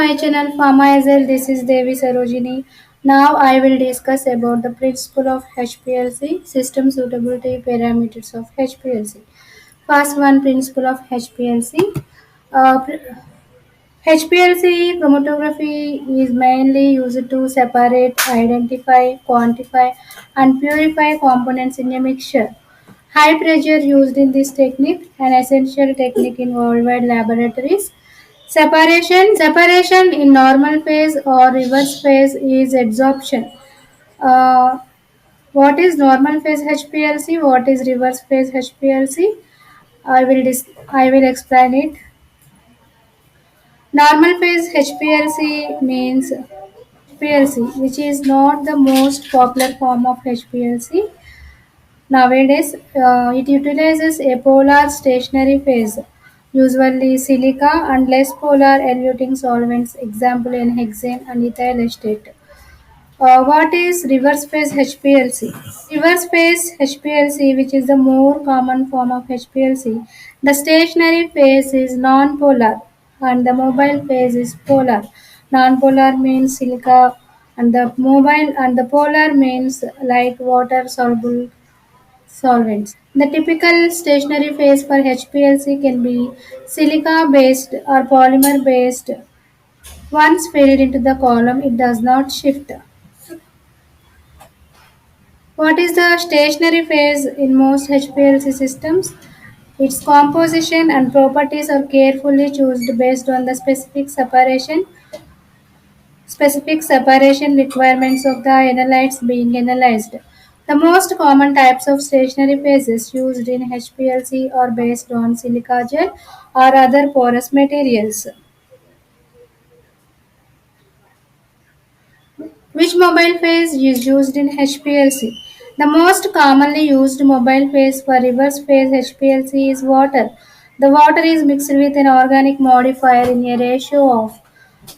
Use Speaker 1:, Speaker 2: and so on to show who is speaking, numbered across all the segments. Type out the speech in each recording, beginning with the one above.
Speaker 1: my channel Pharmazel. This is Devi Sarojini. Now I will discuss about the principle of HPLC, system suitability parameters of HPLC. First one, principle of HPLC. HPLC chromatography is mainly used to separate, identify, quantify, and purify components in a mixture. High pressure used in this technique, an essential technique in worldwide laboratories. Separation in normal phase or reverse phase is adsorption. Uh, what is normal phase HPLC? What is reverse phase HPLC? I will explain it. Normal phase HPLC means HPLC, which is not the most popular form of HPLC. Nowadays, it utilizes a polar stationary phase, usually silica, and less polar eluting solvents, example in hexane and ethyl acetate. What is reverse phase HPLC? Reverse phase HPLC, which is the more common form of HPLC, the stationary phase is non-polar and the mobile phase is polar. Non-polar means silica and the polar means light water soluble solvents. The typical stationary phase for HPLC can be silica based or polymer based. Once filled into the column, it does not shift. What is the stationary phase in most HPLC systems? Its composition and properties are carefully chosen based on the specific separation requirements of the analytes being analyzed. The most common types of stationary phases used in HPLC are based on silica gel or other porous materials. Which mobile phase is used in HPLC? The most commonly used mobile phase for reverse phase HPLC is water. The water is mixed with an organic modifier in a ratio of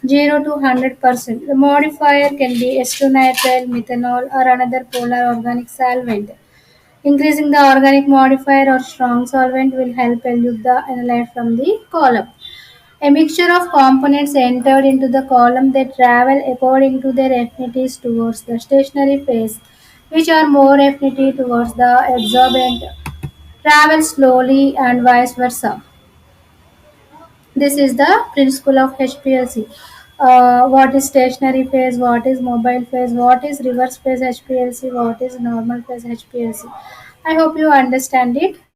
Speaker 1: 0 to 100%. The modifier can be acetonitrile, methanol, or another polar organic solvent. Increasing the organic modifier or strong solvent will help elute the analyte from the column. A mixture of components entered into the column that travel according to their affinities towards the stationary phase, which are more affinity towards the adsorbent, travel slowly and vice versa. This is the principle of HPLC. What is stationary phase? What is mobile phase? What is reverse phase HPLC? What is normal phase HPLC? I hope you understand it.